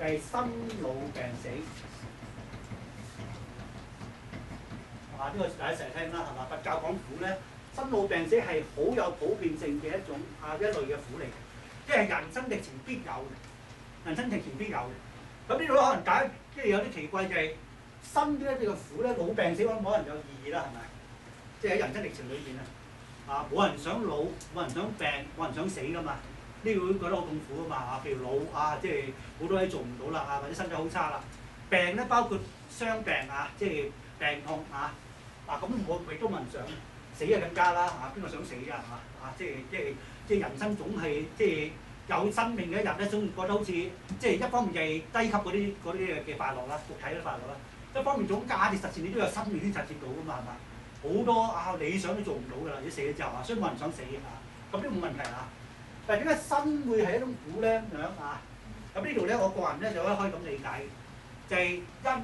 係生老病死。呢個大家成日聽啦，係嘛？佛教講苦咧，生老病死係好有普遍性嘅一種一類嘅苦嚟嘅，即係人生歷程必有嘅，人生歷程必有嘅。咁呢度可能大家即係有啲奇怪就係生呢一啲嘅苦咧，老病死可能有意義啦，係咪？即係喺人生歷程裏邊冇人想老，冇人想病，冇人想死噶嘛。呢個會覺得好痛苦啊嘛。譬如老即係好多嘢做唔到啦，或者身體好差啦。病咧包括傷病即係病痛咁我亦都冇人想，死啊更加啦邊個想死啊係嘛即係人生總係即係有生命嘅一日咧，總覺得好似即係一方面就係低級嗰啲嘅快樂啦，肉體嘅快樂啦；一方面總價值實踐你都有生命先實踐到噶嘛係嘛？好多理想都做唔到㗎啦，你死咗之後所以冇人想死咁都冇問題但係點解生會係一種苦咧咁呢度咧，我個人咧就可以咁理解，就係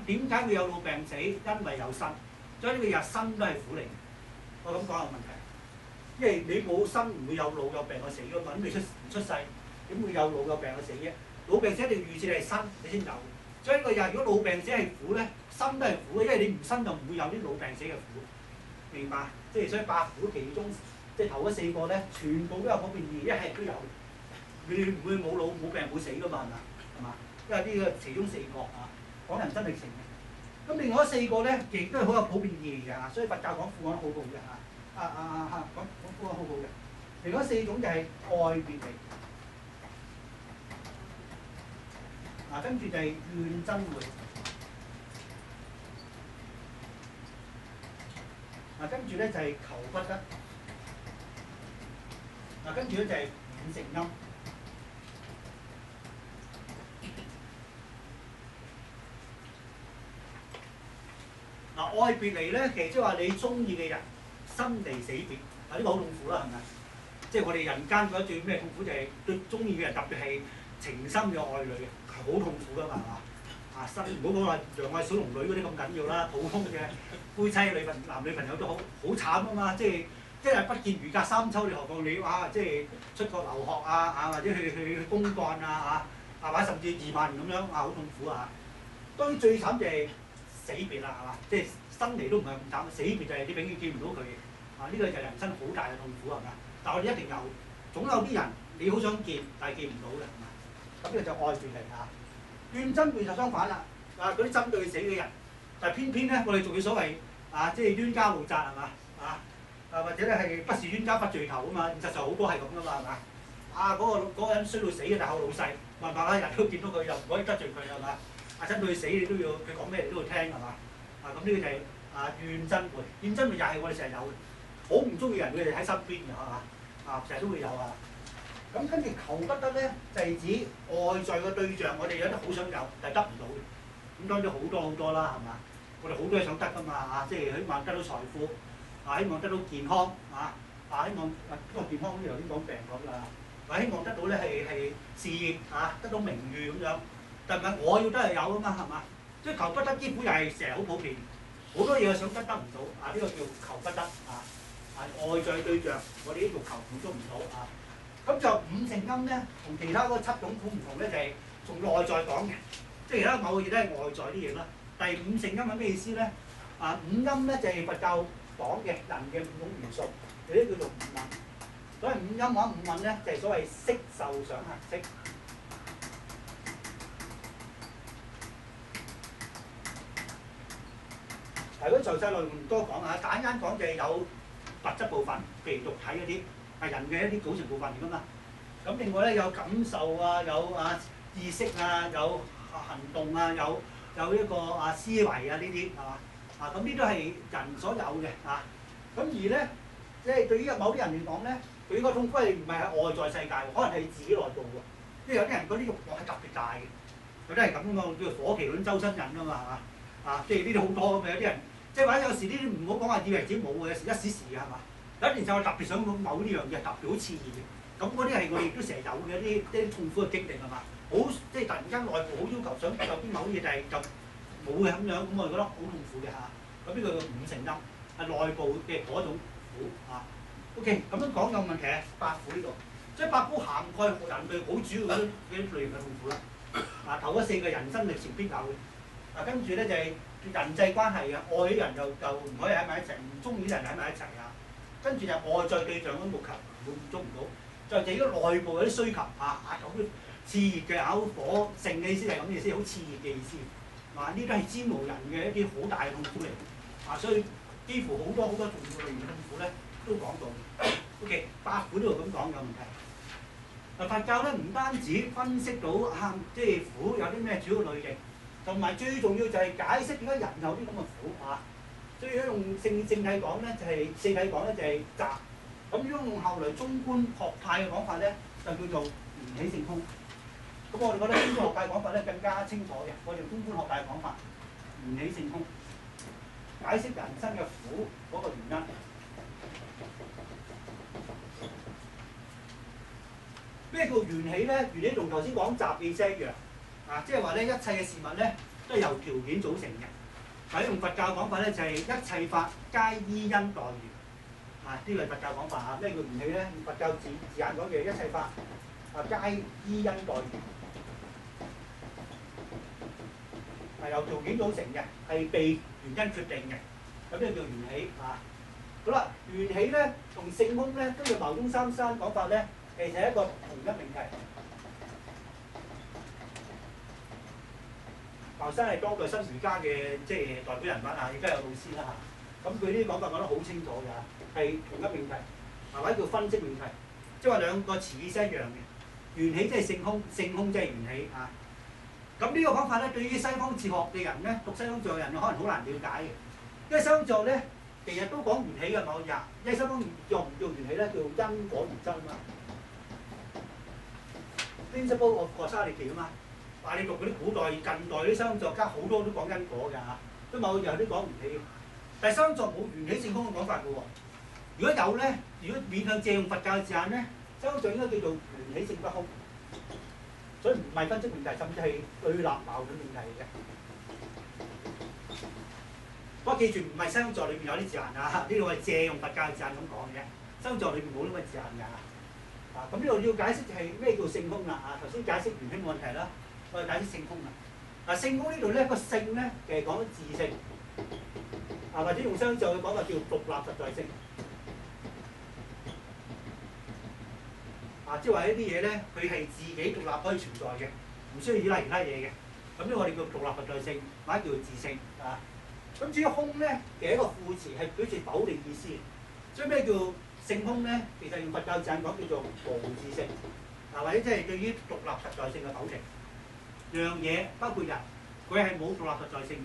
點解會有老病死？因為有生。所以呢個日生都係苦嚟，我咁講有問題。因為你冇生唔會有老有病有死㗎嘛，咁你唔出世點會有老有病有死啫？老病死一定要預設你係生你先有。所以呢個日如果老病死係苦咧，生都係苦嘅，因為你唔生就唔會有啲老病死嘅苦，明白？即係所以八苦其中即係頭嗰4個咧，全部都有普遍意義，一係都有。你唔會冇老冇病冇死㗎嘛係嘛？因為呢個其中4個講人生歷程嘅。咁另外4個咧，亦都係好有普遍意義嘅所以佛教講苦講得好好嘅講苦講好好嘅。另外4種就係愛別離跟住就係怨憎會跟住咧就係求不得跟住咧就係五乘庵。愛別離咧，其實即係話你中意嘅人生離死別，呢個好痛苦啦，係咪？即係我哋人間嗰一最咩痛苦就係對中意嘅人，特別係情深嘅愛侶係好痛苦噶嘛，係嘛？生唔好講話楊愛小龍女嗰啲咁緊要啦，普通嘅夫妻男女朋友都好慘啊嘛，即係不見如隔三秋，你何況你即係出國留學或者去公幹或者甚至移民咁樣好痛苦當然最慘就係死別啦，係嘛？即係生離都唔係咁慘，死別就係你永遠見唔到佢呢個就係人生好大嘅痛苦係咪？但係我哋一定有，總有啲人你好想見，但係見唔到嘅係嘛？咁呢個就愛別離怨憎會就相反啦嗰啲針對死嘅人，但係偏偏咧我哋仲要所謂即係冤家路窄係嘛或者咧係不是冤家不聚頭啊嘛，現實上好多係咁噶嘛係嘛？嗰個人衰到死嘅，但係我老細冇辦法啦，日都見到佢又唔可以得罪佢係嘛？親到佢死你都要，佢講咩你都要聽係嘛？咁呢個就係怨憎會，怨憎會又係我哋成日有嘅，好唔中意人佢哋喺身邊嘅係嘛？成日都會有咁跟住求不得咧，就係指外在嘅對象，我哋有啲好想有，但係得唔到嘅。咁當然好多啦係嘛？我哋好多嘢想得㗎嘛即係希望得到財富希望得到健康希望健康好似頭先講病講㗎希望得到咧係事業得到名譽咁樣。但係我要得係有啊嘛係嘛？即係求不得，基本又係成日好普遍，好多嘢想得唔到呢個叫求不得外在對象，我哋啲欲求滿足唔到咁就五乘庵咧，同其他嗰7種苦唔同咧，就係從內在講嘅，即係其他某個嘢都係外在啲嘢啦。第五乘庵係咩意思咧？五庵咧就係佛教講嘅人嘅5種元素，有啲叫做五蘊。所謂五庵或者五蘊咧，就係所謂色受想行識。如果詳細內容唔多講簡單講就係有物質部分，譬如肉體嗰啲係人嘅一啲組成部分嚟㗎嘛。咁另外咧有感受有意識有行動有一個思維呢啲係嘛咁呢都係人所有嘅咁而咧即係對於某啲人嚟講咧，佢個痛苦係唔係喺外在世界喎？可能係自己內部喎。因為有啲人嗰啲慾望係特別大嘅，有啲係咁嘅，叫做火麒麟周身癮㗎嘛即係呢啲好多咁有啲人。即係或者有時呢啲唔好講話以為自己冇嘅，有時一時時嘅係嘛？有一年就我特別想某呢樣嘢，特別好熾熱嘅。咁嗰啲係我哋亦都成日有嘅一啲痛苦嘅經歷係嘛？好即係突然間內部好要求想有啲某啲嘢，但係就冇嘅咁樣，咁我哋覺得好痛苦嘅咁呢個叫五乘庵係內部嘅嗰種苦OK， 咁樣講有問題八苦呢度，即係八苦涵蓋人類好主要嗰啲類型嘅痛苦啦。頭嗰4個人生歷朝必有嘅。跟住咧就係人際關係啊，愛啲人就唔可以喺埋一齊，唔中意啲人喺埋一齊啊。跟住就外在對象都冇求，滿足唔到。再就係啲內部有啲需求好熾熱嘅火盛嘅意思係咁嘅意思，好熾熱嘅意思。呢啲係煎熬人嘅一啲好大嘅痛苦嚟。所以幾乎好多重要類型嘅痛苦咧都講到。O.K. 八苦呢度咁講有問題。佛教咧唔單止分析到即係苦有啲咩主要類型，同埋最重要就係解釋點解人有啲咁嘅苦所以用正體講咧就係四體講咧就係集。咁如果用後來中觀學派嘅講法咧，就叫做緣起性空。咁我哋覺得中觀學派講法咧更加清楚嘅，我哋中觀學派講法緣起性空，解釋人生嘅苦嗰個原因。咩叫緣起咧？緣起同頭先講集嘅聲一樣，即係話咧一切嘅事物咧都係由條件組成嘅。用佛教講法咧就係一切法皆依因待緣。呢個係佛教講法咩叫緣起咧？佛教字眼講嘅一切法皆依因待緣，由條件組成嘅，係被原因決定嘅。咁呢個叫緣起好啦，緣起咧同性空咧，根據牟宗三山講法咧，其實係一個同一命題。牟生係當代新儒家嘅即係代表人物而家有老師啦咁佢呢啲講法講得好清楚㗎，係同一命題，或者叫分析命題，即係話兩個詞意係一樣嘅。緣起即係性空，性空即係緣起咁呢個講法咧，對於西方哲學嘅人咧，讀西方哲學嘅人可能好難了解嘅，因為西方哲學咧其實都講緣起嘅某日，因為西方叫唔叫緣起咧，叫因果原則principle of causality 你讀嗰啲古代、近代啲西方哲學家好多都講因果㗎都某日都講緣起。但係西方哲學冇緣起性空嘅講法嘅喎。如果有咧，如果勉強借用佛教嘅字眼咧，西方哲學應該叫做緣起性不空。所以唔係分析命題，甚至係對立矛盾命題嚟嘅。不過記住，唔係西方哲學裏邊有啲字眼呢度係借用佛教嘅字眼咁講嘅啫。西方哲學裏邊冇呢個字眼㗎。咁呢度要解釋就係咩叫性空啦。頭先解釋緣起冇問題啦，我哋解釋性空啦。性空呢度咧個性咧其實講緊自性，或者用西方哲學嘅講法叫獨立實在性。即係話呢啲嘢咧，佢係自己獨立可以存在嘅，唔需要依賴其他嘢嘅。咁呢我哋叫獨立實在性，或者叫做自性咁至於空咧，其實一個副詞係表示否定意思。所以咩叫性空咧？其實用佛教字眼講叫做無自性，或者即係對於獨立實在性嘅否定。樣嘢包括人，佢係冇獨立實在性，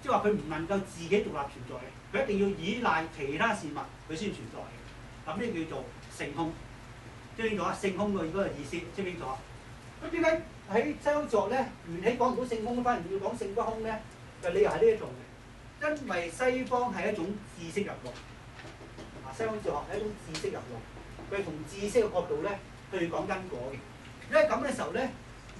即係話佢唔能夠自己獨立存在嘅，佢一定要依賴其他事物佢先存在嘅。咁呢叫做性空。知唔清楚性空嘅嗰個意思知唔清楚？咁點解喺西方哲學咧緣起講唔到性空，反而要講性不空咧？就理由係呢一種嘅，因為西方係一種知識入路，西方哲學係一種知識入路，佢係從知識嘅角度咧去講因果嘅。因為咁嘅時候咧，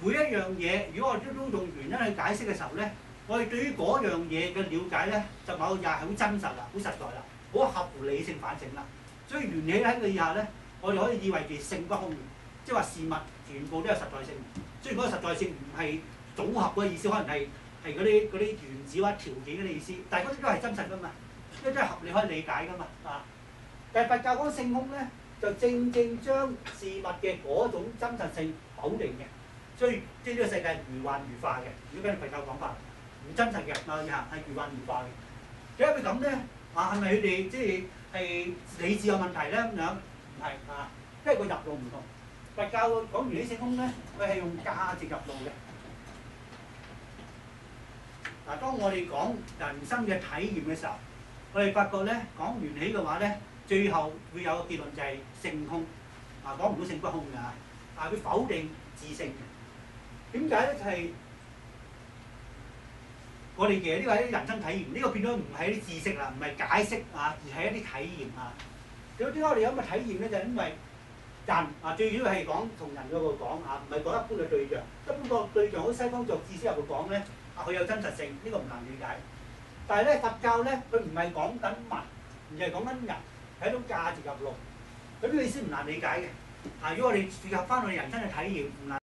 每一樣嘢如果我哋都用原因去解釋嘅時候咧，我哋對於嗰樣嘢嘅了解咧，就某日係好真實啦，好實在啦，好合乎理性反省啦。所以緣起喺佢以下咧。我哋可以以為其性不空嘅，即係話事物全部都有實在性。雖然嗰個實在性唔係組合嘅意思，可能係嗰啲原子或者條件嗰啲意思，但係嗰啲都係真實㗎嘛，因為都係合理可以理解㗎嘛但係佛教講性空咧，就正正將事物嘅嗰種真實性否定嘅，所以即係呢個世界如幻如化嘅。如果跟住佛教講法，唔真實嘅係如幻如化嘅。點解會咁咧？係咪佢哋即係理智有問題咧咁樣？係因為個入路唔同。佛教講緣起性空咧，佢係用價值入路嘅。當我哋講人生嘅體驗嘅時候，我哋發覺咧講緣起嘅話咧，最後會有個結論就係性空。講唔到性不空㗎，佢否定自性嘅。點解咧？就係我哋其實呢個係啲人生體驗，呢個變咗唔係一啲知識啦，唔係解釋而係一啲體驗點解我哋有咁嘅體驗咧？就係因為人最主要係講同人嗰度講唔係講一般嘅對象。一般個對象好似西方作知識入度講咧，佢有真實性，呢個唔難理解。但係咧佛教咧，佢唔係講緊物，而係講緊人，係一種價值入路。咁呢個意思唔難理解嘅。如果我哋結合翻我哋人生嘅體驗，唔難。